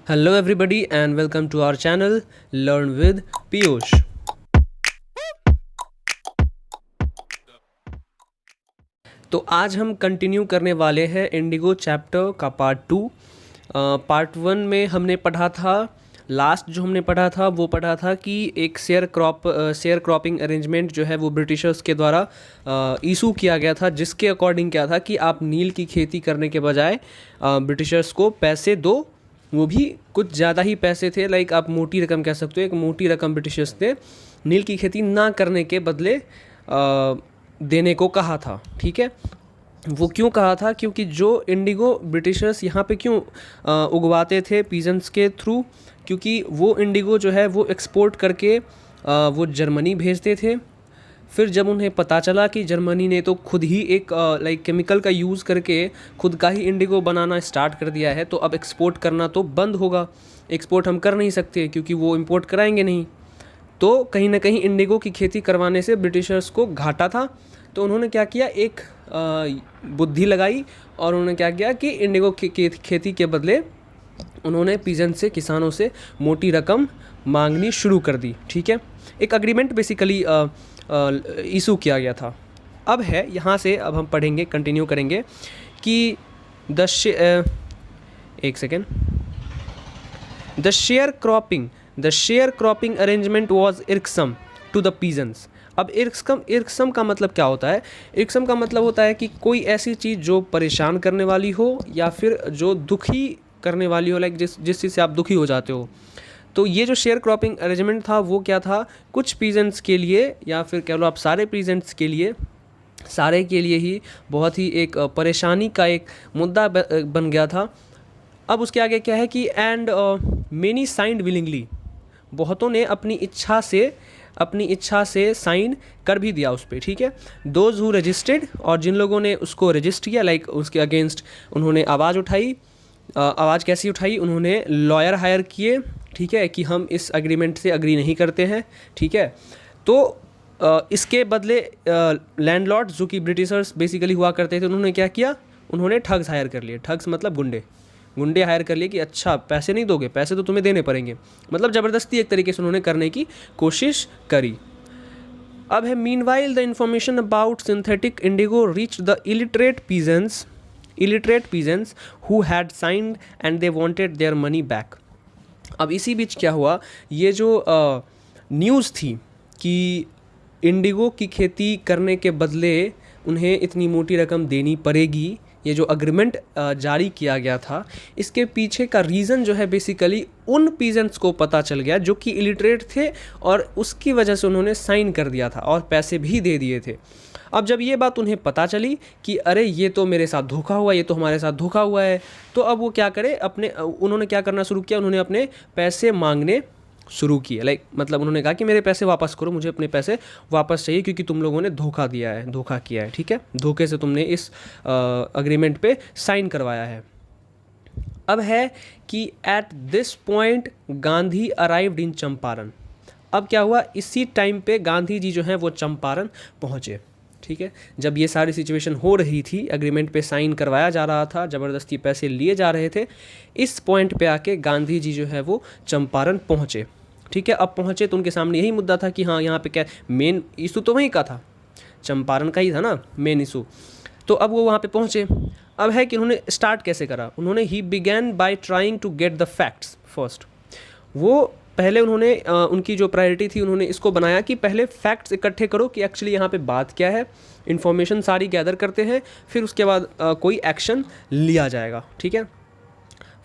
Hello everybody and welcome to our channel Learn with Piyush। तो आज हम continue करने वाले हैं इंडिगो चैप्टर का पार्ट 2। पार्ट 1 में हमने पढ़ा था, लास्ट जो हमने पढ़ा था वो पढ़ा था कि एक शेयर क्रॉपिंग अरेंजमेंट जो है वो ब्रिटिशर्स के द्वारा इशू किया गया था, जिसके अकॉर्डिंग क्या था कि आप नील की खेती करने के बजाय ब्रिटिशर्स को पैसे दो, वो भी कुछ ज़्यादा ही पैसे थे, लाइक आप मोटी रकम कह सकते हो। एक मोटी रकम ब्रिटिशर्स ने नील की खेती ना करने के बदले देने को कहा था। ठीक है, वो क्यों कहा था? क्योंकि जो इंडिगो ब्रिटिशर्स यहाँ पे क्यों उगवाते थे पीजेंट्स के थ्रू, क्योंकि वो इंडिगो जो है वो एक्सपोर्ट करके वो जर्मनी भेजते थे। फिर जब उन्हें पता चला कि जर्मनी ने तो खुद ही एक लाइक केमिकल का यूज़ करके खुद का ही इंडिगो बनाना स्टार्ट कर दिया है, तो अब एक्सपोर्ट करना तो बंद होगा। एक्सपोर्ट हम कर नहीं सकते क्योंकि वो इंपोर्ट कराएंगे नहीं। तो कहीं ना कहीं इंडिगो की खेती करवाने से ब्रिटिशर्स को घाटा था। तो उन्होंने क्या किया, एक बुद्धि लगाई और उन्होंने क्या किया कि इंडिगो खेती के बदले उन्होंने पीजेंट से, किसानों से मोटी रकम मांगनी शुरू कर दी। ठीक है, एक अग्रीमेंट बेसिकली इशू किया गया था। अब है यहाँ से, अब हम पढ़ेंगे, कंटिन्यू करेंगे कि the share cropping arrangement was irksome to the peasants. अब इर्कसम का मतलब क्या होता है? इर्कसम का मतलब होता है कि कोई ऐसी चीज़ जो परेशान करने वाली हो या फिर जो दुखी करने वाली हो, लाइक जिस चीज़ से आप दुखी हो जाते हो। तो ये जो शेयर क्रॉपिंग अरेंजमेंट था वो क्या था, कुछ पीजेंट्स के लिए या फिर कह लो आप सारे पीजेंट्स के लिए, सारे के लिए ही बहुत ही एक परेशानी का एक मुद्दा बन गया था। अब उसके आगे क्या है कि एंड मेनी साइंड विलिंगली, बहुतों ने अपनी इच्छा से साइन कर भी दिया उस पर। ठीक है, दोज हु रजिस्टर्ड, और जिन लोगों ने उसको रजिस्टर किया, लाइक उसके अगेंस्ट उन्होंने आवाज़ उठाई। आवाज़ कैसी उठाई? उन्होंने लॉयर हायर किए, ठीक है, कि हम इस एग्रीमेंट से अग्री नहीं करते हैं। ठीक है, तो इसके बदले लैंडलॉर्ड्स, जो कि ब्रिटिशर्स बेसिकली हुआ करते थे, उन्होंने क्या किया? उन्होंने ठग्स हायर कर लिए। ठग्स मतलब गुंडे हायर कर लिए कि अच्छा पैसे नहीं दोगे, पैसे तो तुम्हें देने पड़ेंगे, मतलब ज़बरदस्ती एक तरीके से उन्होंने करने की कोशिश करी। अब है meanwhile the information about synthetic Indigo reach the illiterate peasants who had signed and they wanted their money back। अब इसी बीच क्या हुआ, ये जो न्यूज़ थी कि इंडिगो की खेती करने के बदले उन्हें इतनी मोटी रकम देनी पड़ेगी, ये जो अग्रीमेंट जारी किया गया था, इसके पीछे का रीज़न जो है बेसिकली उन पीजेंट्स को पता चल गया जो कि इलिटरेट थे, और उसकी वजह से उन्होंने साइन कर दिया था और पैसे भी दे दिए थे। अब जब ये बात उन्हें पता चली कि अरे ये तो मेरे साथ धोखा हुआ, ये तो हमारे साथ धोखा हुआ है, तो अब वो क्या करे, उन्होंने क्या करना शुरू किया, उन्होंने अपने पैसे मांगने शुरू किए। लाइक मतलब उन्होंने कहा कि मेरे पैसे वापस करो, मुझे अपने पैसे वापस चाहिए क्योंकि तुम लोगों ने धोखा किया है। ठीक है, धोखे से तुमने इस अग्रीमेंट पे साइन करवाया है। अब है कि at this point Gandhi arrived in Champaran. अब क्या हुआ, इसी टाइम पे गांधी जी जो हैं वो चंपारण पहुँचे। ठीक है, जब ये सारी सिचुएशन हो रही थी, एग्रीमेंट पे साइन करवाया जा रहा था, ज़बरदस्ती पैसे लिए जा रहे थे, इस पॉइंट पे आके गांधी जी जो है वो चंपारण पहुँचे। ठीक है, अब पहुँचे तो उनके सामने यही मुद्दा था कि हाँ, यहाँ पे क्या मेन इशू तो वहीं का था, चंपारण का ही था ना मेन इशू। तो अब वो वहाँ पे पहुँचे। अब है कि उन्होंने स्टार्ट कैसे करा, उन्होंने ही began by trying to get the facts first. वो पहले उन्होंने उनकी जो प्रायोरिटी थी, उन्होंने इसको बनाया कि पहले फैक्ट्स इकट्ठे करो कि एक्चुअली यहाँ पे बात क्या है, इन्फॉर्मेशन सारी गैदर करते हैं, फिर उसके बाद कोई एक्शन लिया जाएगा। ठीक है,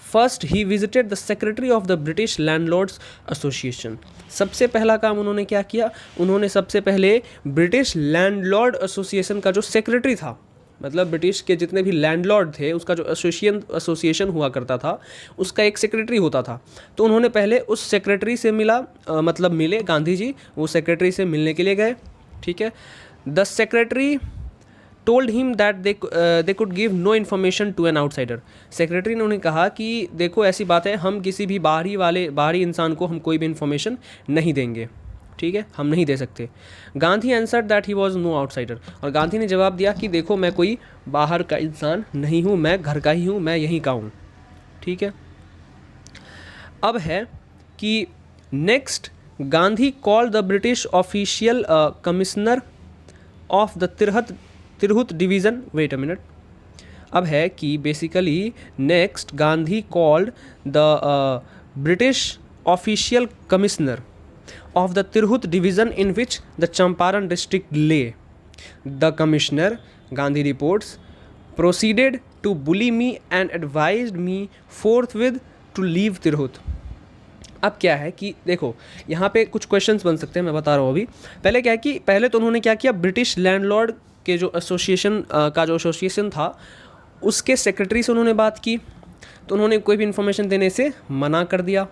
first he visited the secretary of the British landlords association. सबसे पहला काम उन्होंने क्या किया, उन्होंने सबसे पहले ब्रिटिश लैंडलॉर्ड एसोसिएशन का जो सेक्रेटरी था, मतलब ब्रिटिश के जितने भी लैंडलॉर्ड थे उसका जो एसोसिएशन हुआ करता था, उसका एक सेक्रेटरी होता था। तो उन्होंने पहले उस सेक्रेटरी से मिले गांधी जी, वो सेक्रेटरी से मिलने के लिए गए। ठीक है, the secretary told him that they could give no information to an outsider. Secretary ने उन्हें कहा कि देखो ऐसी बात है, हम किसी भी बाहरी इंसान को हम कोई भी इन्फॉर्मेशन नहीं देंगे। ठीक है, हम नहीं दे सकते। Gandhi answer that he was no outsider, और गांधी ने जवाब दिया कि देखो मैं कोई बाहर का इंसान नहीं हूँ, मैं घर का ही हूँ, मैं यहीं का हूँ। ठीक है, अब है कि next Gandhi call the British official commissioner of the Tirhut division, wait a minute. अब है कि basically next Gandhi called the British official commissioner of the Tirhut division in which the Champaran district lay. The commissioner, Gandhi reports, proceeded to bully me and advised me forthwith to leave Tirhut. अब क्या है कि देखो यहाँ पे कुछ क्वेश्चंस बन सकते हैं, मैं बता रहा हूँ अभी। पहले क्या है कि पहले तो उन्होंने क्या किया, ब्रिटिश लैंडलॉर्ड के जो एसोसिएशन का जो एसोसिएशन था उसके सेक्रेटरी से उन्होंने बात की, तो उन्होंने कोई भी इन्फॉर्मेशन देने से मना कर दिया।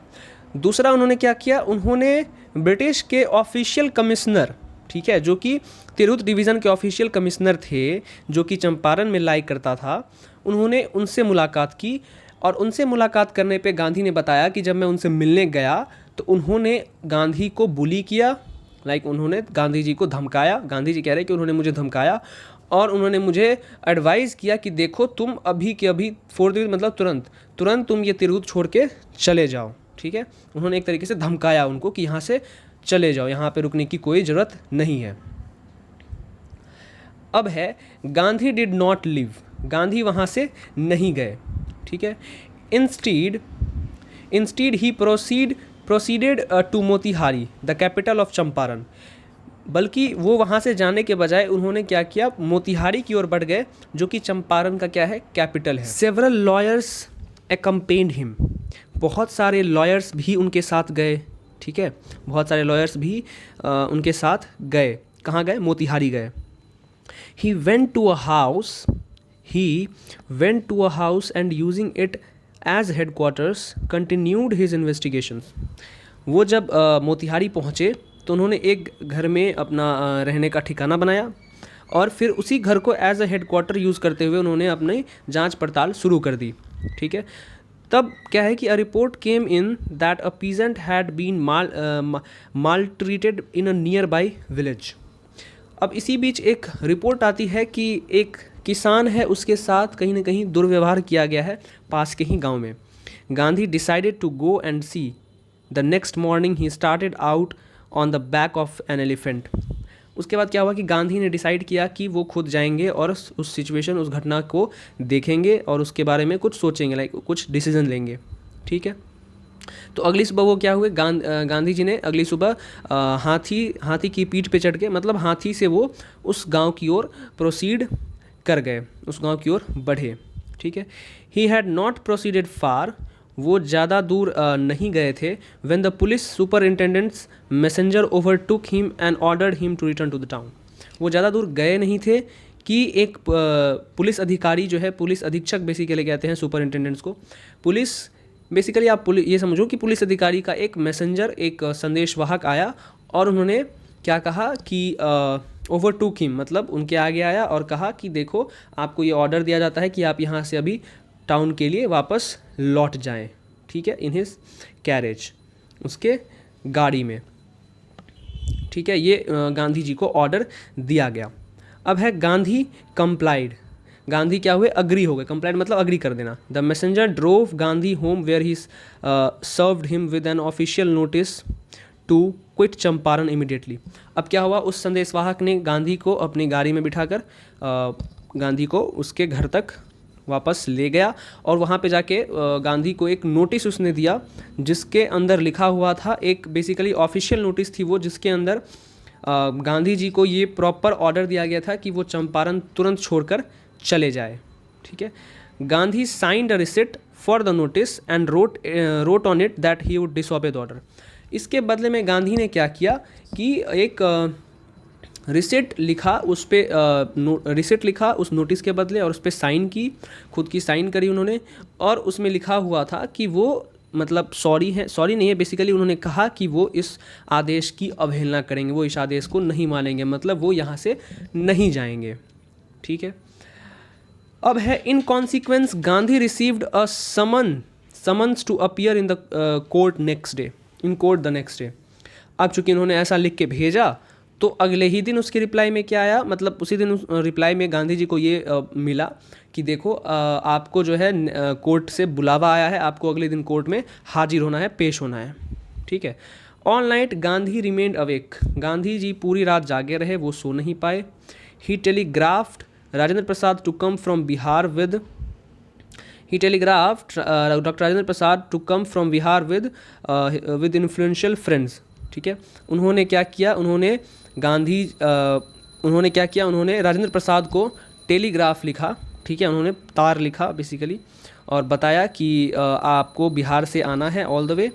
दूसरा उन्होंने क्या किया, उन्होंने ब्रिटिश के ऑफिशियल कमिश्नर, ठीक है, जो कि तिरहुत डिवीज़न के ऑफिशियल कमिश्नर थे, जो कि चंपारण में लाई करता था, उन्होंने उनसे मुलाकात की। और उनसे मुलाकात करने पे गांधी ने बताया कि जब मैं उनसे मिलने गया तो उन्होंने गांधी को बुली किया, लाइक उन्होंने गांधी जी को धमकाया। गांधी जी कह रहे हैं कि उन्होंने मुझे धमकाया और उन्होंने मुझे एडवाइज़ किया कि देखो तुम अभी के अभी फोर्थ मतलब तुरंत तुम ये तिरहुत छोड़ के चले जाओ, ठीक है। उन्होंने एक तरीके से धमकाया उनको कि यहाँ से चले जाओ, यहाँ पे रुकने की कोई ज़रूरत नहीं है। अब है Gandhi did not leave, Gandhi वहाँ से नहीं गए, ठीक है। Instead he proceeded to Motihari the capital of Champaran, बल्कि वो वहाँ से जाने के बजाय उन्होंने क्या किया, मोतिहारी की ओर बढ़ गए, जो कि चंपारण का क्या है, कैपिटल है। सेवरल लॉयर्स एकम्पेन्ड हिम, बहुत सारे लॉयर्स भी उनके साथ गए, ठीक है, बहुत सारे लॉयर्स भी उनके साथ गए। कहाँ गए, मोतिहारी गए। He went to a house and using it as headquarters continued his investigations. वो जब मोतिहारी पहुँचे तो उन्होंने एक घर में अपना रहने का ठिकाना बनाया और फिर उसी घर को एज अ हेडक्वार्टर यूज़ करते हुए उन्होंने अपनी जांच पड़ताल शुरू कर दी, ठीक है। तब क्या है कि a report came in that a peasant had been maltreated in a nearby village. अब इसी बीच एक रिपोर्ट आती है कि एक किसान है, उसके साथ कहीं ना कहीं दुर्व्यवहार किया गया है पास के ही गांव में। Gandhi decided to go and see. The next morning he started out on the back of an elephant. उसके बाद क्या हुआ कि गांधी ने डिसाइड किया कि वो खुद जाएंगे और उस सिचुएशन, उस घटना को देखेंगे और उसके बारे में कुछ सोचेंगे, लाइक कुछ डिसीजन लेंगे, ठीक है। तो अगली सुबह वो क्या हुए, गांधी जी ने अगली सुबह हाथी की पीठ पे चढ़ के, मतलब हाथी से वो उस गांव की ओर प्रोसीड कर गए, उस गांव की ओर बढ़े, ठीक है। He had not proceeded far, वो ज़्यादा दूर नहीं गए थे। When the police superintendent's messenger overtook him and ordered him to return to the town. वो ज़्यादा दूर गए नहीं थे कि एक पुलिस अधिकारी जो है, पुलिस अधीक्षक बेसिकली कहते हैं सुपरिंटेंडेंट्स को। पुलिस बेसिकली आप ये समझो कि पुलिस अधिकारी का एक मैसेंजर, एक संदेशवाहक आया और उन्होंने क्या कहा कि ओवरटुक हिम, मतलब उनके आगे आया और कहा कि देखो आपको ये ऑर्डर दिया जाता है कि आप यहाँ से अभी टाउन के लिए वापस लौट जाएं, ठीक है, इन हिज कैरेज, उसके गाड़ी में, ठीक है। ये गांधी जी को ऑर्डर दिया गया। अब है गांधी कंप्लाइड, गांधी क्या हुए, अग्री हो गए। कंप्लाइड मतलब अग्री कर देना। The messenger drove Gandhi home where he served him with an official notice to quit Champaran immediately. अब क्या हुआ, उस संदेशवाहक ने गांधी को अपनी गाड़ी में बिठाकर गांधी को उसके घर तक वापस ले गया और वहाँ पे जाके गांधी को एक नोटिस उसने दिया जिसके अंदर लिखा हुआ था, एक बेसिकली ऑफिशियल नोटिस थी वो, जिसके अंदर गांधी जी को ये प्रॉपर ऑर्डर दिया गया था कि वो चंपारण तुरंत छोड़कर चले जाए, ठीक है। Gandhi signed a receipt for the notice and wrote on it that he would disobey the order. इसके बदले में गांधी ने क्या किया कि एक रिसिट लिखा, उस पर रिसिट लिखा उस नोटिस के बदले और उस पर साइन की, खुद की साइन करी उन्होंने, और उसमें लिखा हुआ था कि वो मतलब सॉरी नहीं है, बेसिकली उन्होंने कहा कि वो इस आदेश की अवहेलना करेंगे, वो इस आदेश को नहीं मानेंगे, मतलब वो यहाँ से नहीं जाएंगे, ठीक है। अब है in consequence Gandhi received a summons to appear in the court next day, in court the next day. अब चूंकि इन्होंने ऐसा लिख के भेजा तो अगले ही दिन उसके रिप्लाई में क्या आया, मतलब उसी दिन उस रिप्लाई में गांधी जी को ये मिला कि देखो आपको जो है कोर्ट से बुलावा आया है, आपको अगले दिन कोर्ट में हाजिर होना है, पेश होना है, ठीक है। All night Gandhi remained awake, Gandhi ji पूरी रात जागे रहे, वो सो नहीं पाए। He telegraphed Rajendra Prasad to come from Bihar with doctor Rajendra Prasad to come from Bihar with influential friends, ठीक है। उन्होंने क्या किया, उन्होंने राजेंद्र प्रसाद को टेलीग्राफ लिखा, ठीक है, उन्होंने तार लिखा बेसिकली, और बताया कि आपको बिहार से आना है all the way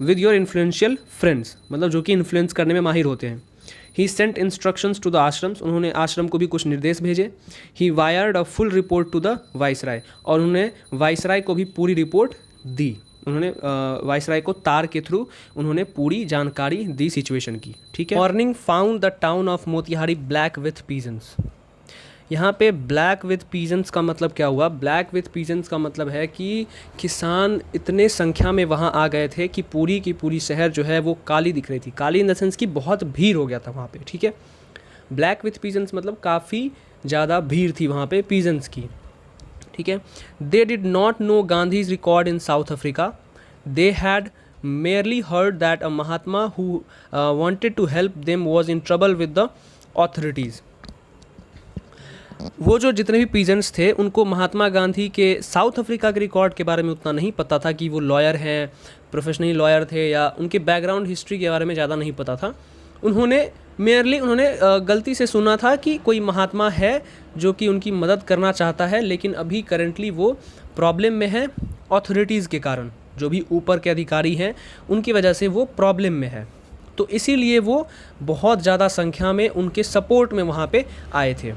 with your influential friends, मतलब जो कि इन्फ्लुएंस करने में माहिर होते हैं। He sent instructions to the ashrams, उन्होंने आश्रम को भी कुछ निर्देश भेजे। He wired a full report to the viceroy, और उन्होंने वाइसराय को भी पूरी रिपोर्ट दी, उन्होंने वाइसराय को तार के थ्रू उन्होंने पूरी जानकारी दी सिचुएशन की, ठीक है। Morning found the town of Motihari black with peasants, यहाँ पे ब्लैक विथ पीजेंट्स का मतलब क्या हुआ, ब्लैक विथ पीजेंट्स का मतलब है कि किसान इतने संख्या में वहाँ आ गए थे कि पूरी की पूरी शहर जो है वो काली दिख रही थी, काली इन द सेंस की बहुत भीड़ हो गया था वहाँ पे, ठीक है। ब्लैक विथ पीजेंट्स मतलब काफ़ी ज़्यादा भीड़ थी वहाँ पे पीजेंट्स की, ठीक है। They did not know Gandhi's record in south Africa, they had merely heard that a Mahatma who wanted to help them was in trouble with the authorities. वो जो जितने भी पीजेंट्स थे उनको महात्मा गांधी के साउथ अफ्रीका के रिकॉर्ड के बारे में उतना नहीं पता था कि वो लॉयर हैं, प्रोफेशनली लॉयर थे, या उनके बैकग्राउंड हिस्ट्री के बारे में ज़्यादा नहीं पता था। उन्होंने गलती से सुना था कि कोई महात्मा है जो कि उनकी मदद करना चाहता है, लेकिन अभी करंटली वो प्रॉब्लम में है अथॉरिटीज़ के कारण, जो भी ऊपर के अधिकारी हैं उनकी वजह से वो प्रॉब्लम में है, तो इसीलिए वो बहुत ज़्यादा संख्या में उनके सपोर्ट में वहाँ पे आए थे।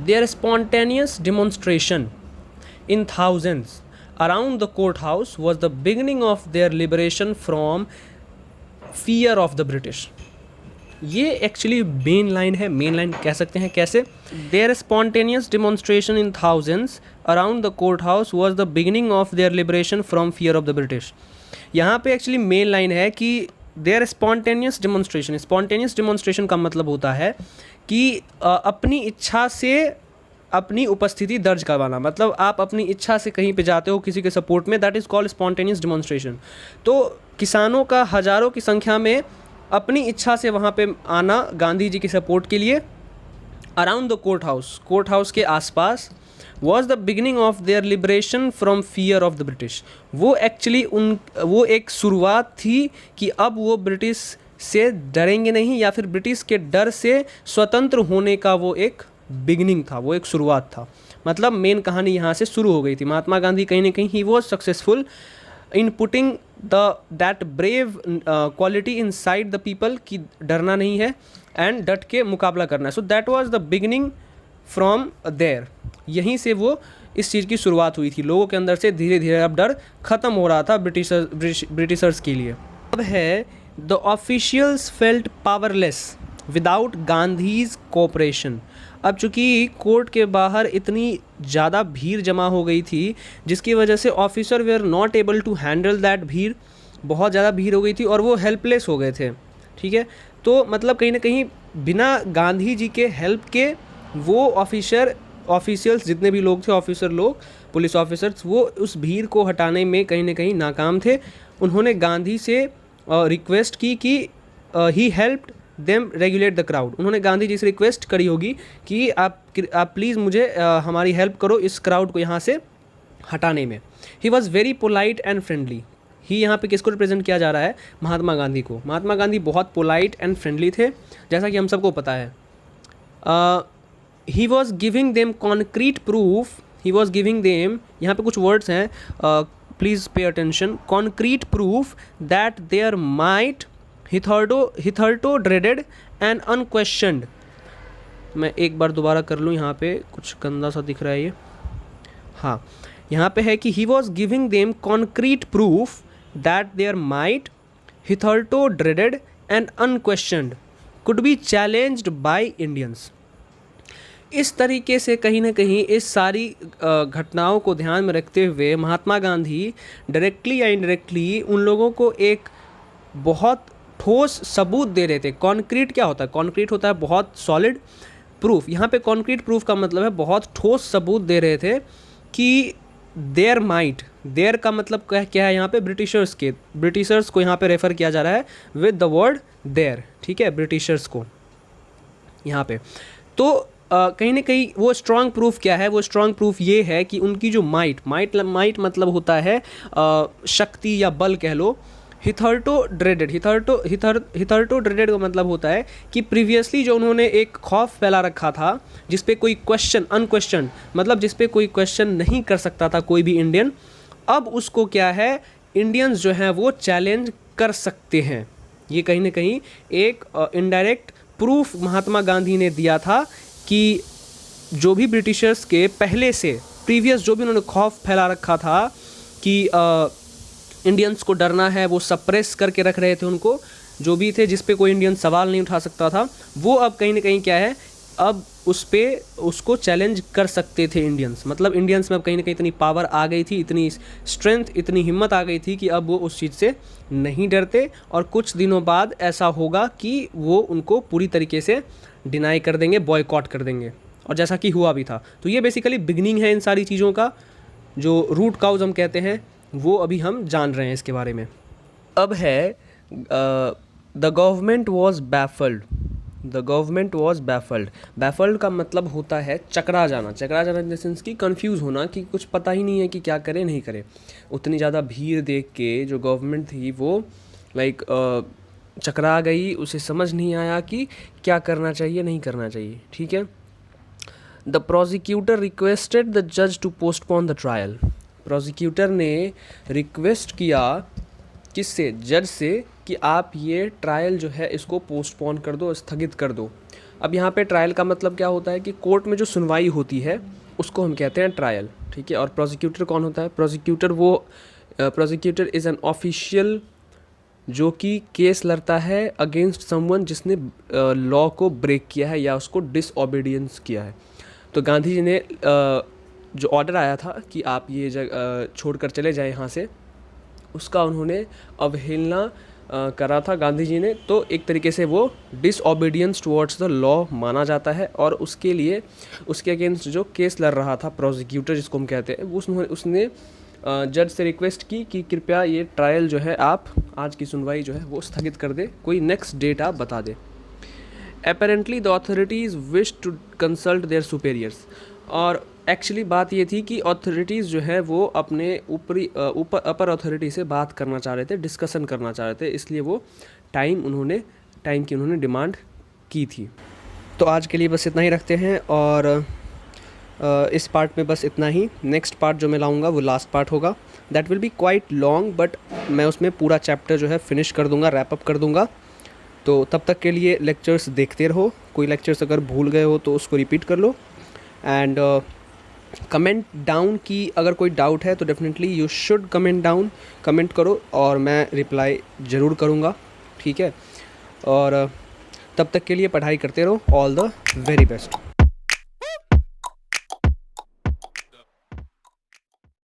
Their spontaneous demonstration in thousands around the courthouse was the beginning of their liberation from fear of the British. ये एक्चुअली मेन लाइन है, मेन लाइन कह सकते हैं कैसे, Their spontaneous demonstration in thousands around the courthouse was the beginning of their liberation from fear of the British. यहाँ पे actually main line है कि Their spontaneous demonstration का मतलब होता है कि अपनी इच्छा से अपनी उपस्थिति दर्ज करवाना, मतलब आप अपनी इच्छा से कहीं पे जाते हो किसी के सपोर्ट में, that is called spontaneous demonstration. तो किसानों का हज़ारों की संख्या में अपनी इच्छा से वहाँ पे आना गांधी जी के सपोर्ट के लिए अराउंड द कोर्ट हाउस के आसपास was the beginning of their liberation from fear of the British. वो एक्चुअली वो एक शुरुआत थी कि अब वो ब्रिटिश से डरेंगे नहीं, या फिर ब्रिटिश के डर से स्वतंत्र होने का वो एक बिगिनिंग था, वो एक शुरुआत था। मतलब मेन कहानी यहाँ से शुरू हो गई थी। महात्मा गांधी कहीं ना कहीं he was successful in putting that brave quality in side the people कि डरना नहीं है एंड डट के मुकाबला करना है। So that was the beginning from there, यहीं से वो इस चीज़ की शुरुआत हुई थी। लोगों के अंदर से धीरे धीरे अब डर ख़त्म हो रहा था ब्रिटिशर्स के लिए। अब है the officials felt powerless without Gandhi's cooperation. अब चूँकि कोर्ट के बाहर इतनी ज़्यादा भीड़ जमा हो गई थी जिसकी वजह से officer were not able to handle that भीड़, बहुत ज़्यादा भीड़ हो गई थी और वो हेल्पलेस हो गए थे, ठीक है। तो मतलब कहीं ना कहीं बिना गांधी जी के हेल्प के वो ऑफिशियल्स जितने भी लोग थे, ऑफिसर लोग, पुलिस ऑफिसर्स, वो उस भीड़ को हटाने में कहीं ना कहीं नाकाम थे। उन्होंने गांधी से रिक्वेस्ट की कि he helped them regulate the crowd. उन्होंने गांधी जी से रिक्वेस्ट करी होगी कि आप प्लीज़ मुझे हमारी हेल्प करो इस क्राउड को यहाँ से हटाने में। He was very polite and friendly. He यहाँ पे किसको रिप्रेजेंट किया जा रहा है? महात्मा गांधी को। महात्मा गांधी बहुत पोलाइट एंड फ्रेंडली थे, जैसा कि हम सबको पता है। He was giving them concrete proof, he was giving them, यहाँ पे कुछ वर्ड्स हैं, please pay attention, concrete proof that there might hitherto dreaded and unquestioned. मैं एक बार दोबारा कर लूँ, यहाँ पे कुछ गंदा सा दिख रहा है ये। हाँ, यहाँ पे है कि he was giving them concrete proof that there might hitherto dreaded and unquestioned could be challenged by Indians. इस तरीके से कहीं ना कहीं इस सारी घटनाओं को ध्यान में रखते हुए महात्मा गांधी डायरेक्टली या इनडायरेक्टली उन लोगों को एक बहुत ठोस सबूत दे रहे थे। कॉन्क्रीट क्या होता है? कॉन्क्रीट होता है बहुत सॉलिड प्रूफ। यहाँ पे कॉन्क्रीट प्रूफ का मतलब है बहुत ठोस सबूत दे रहे थे कि देयर का मतलब क्या है यहाँ पे? ब्रिटिशर्स को यहाँ पे रेफर किया जा रहा है विद द वर्ड देयर, ठीक है, ब्रिटिशर्स को यहाँ पे। तो कहीं ना कहीं वो स्ट्रॉन्ग प्रूफ क्या है? वो स्ट्रॉन्ग प्रूफ ये है कि उनकी जो माइट मतलब होता है शक्ति या बल कह लो। हिथर्टो ड्रेडेड का मतलब होता है कि प्रीवियसली जो उन्होंने एक खौफ फैला रखा था जिस पे कोई अनक्वेश्चन मतलब जिस पे कोई क्वेश्चन नहीं कर सकता था कोई भी इंडियन, अब उसको क्या है, इंडियंस जो हैं वो चैलेंज कर सकते हैं। ये कहीं ना कहीं एक इनडायरेक्ट प्रूफ महात्मा गांधी ने दिया था कि जो भी ब्रिटिशर्स के पहले से प्रीवियस जो भी उन्होंने खौफ फैला रखा था कि इंडियंस को डरना है, वो सप्रेस करके रख रहे थे उनको, जो भी थे जिस पे कोई इंडियन सवाल नहीं उठा सकता था, वो अब कहीं ना कहीं क्या है, अब उसको चैलेंज कर सकते थे इंडियंस। मतलब इंडियंस में अब कहीं ना कहीं इतनी पावर आ गई थी, इतनी स्ट्रेंथ, इतनी हिम्मत आ गई थी कि अब वो उस चीज़ से नहीं डरते। और कुछ दिनों बाद ऐसा होगा कि वो उनको पूरी तरीके से डिनाई कर देंगे, बॉयकॉट कर देंगे, और जैसा कि हुआ भी था। तो ये बेसिकली बिगनिंग है इन सारी चीज़ों का, जो रूट काउज हम कहते हैं, वो अभी हम जान रहे हैं इसके बारे में। अब है the government was baffled. Baffled का मतलब होता है चकरा जाना इन द सेंस कि कंफ्यूज होना, कि कुछ पता ही नहीं है कि क्या करें नहीं करें। उतनी ज़्यादा भीड़ देख के जो गवर्नमेंट थी वो चकरा गई, उसे समझ नहीं आया कि क्या करना चाहिए नहीं करना चाहिए, ठीक है। द प्रोसिक्यूटर रिक्वेस्टेड द जज to postpone the trial. Prosecutor ने रिक्वेस्ट किया किससे? जज से, कि आप ये ट्रायल जो है इसको पोस्टपोन कर दो, स्थगित कर दो। अब यहाँ पे ट्रायल का मतलब क्या होता है कि कोर्ट में जो सुनवाई होती है उसको हम कहते हैं ट्रायल, ठीक है। और प्रोसिक्यूटर कौन होता है? प्रोसिक्यूटर इज़ एन ऑफिशियल जो कि केस लड़ता है अगेंस्ट समवन जिसने लॉ को ब्रेक किया है या उसको डिसओबीडियंस किया है। तो गांधी जी ने जो ऑर्डर आया था कि आप ये जगह छोड़कर चले जाएं यहाँ से, उसका उन्होंने अवहेलना करा था गांधी जी ने। तो एक तरीके से वो डिसओबीडियंस टुवर्ड्स द लॉ माना जाता है, और उसके लिए उसके अगेंस्ट जो केस लड़ रहा था प्रोसिक्यूटर जिसको हम कहते हैं, उसने जज से रिक्वेस्ट की कि कृपया ये ट्रायल जो है आप आज की सुनवाई जो है वो स्थगित कर दे, कोई नेक्स्ट डेट आप बता दे। Apparently the authorities wish to consult their superiors. और एक्चुअली बात ये थी कि अथॉरिटीज़ जो है वो अपने अपर अथॉरिटी से बात करना चाह रहे थे, डिस्कशन करना चाह रहे थे, इसलिए वो टाइम की उन्होंने डिमांड की थी। तो आज के लिए बस इतना ही रखते हैं, और इस पार्ट में बस इतना ही। नेक्स्ट पार्ट जो मैं लाऊंगा वो लास्ट पार्ट होगा, that will be quite long, but मैं उसमें पूरा चैप्टर जो है फिनिश कर दूंगा, रैप अप कर दूंगा। तो तब तक के लिए लेक्चर्स देखते रहो। कोई लेक्चर्स अगर भूल गए हो तो उसको रिपीट कर लो, एंड कमेंट डाउन की अगर कोई डाउट है तो डेफिनेटली यू शुड कमेंट करो, और मैं रिप्लाई ज़रूर करूँगा, ठीक है। और तब तक के लिए पढ़ाई करते रहो। All the very best.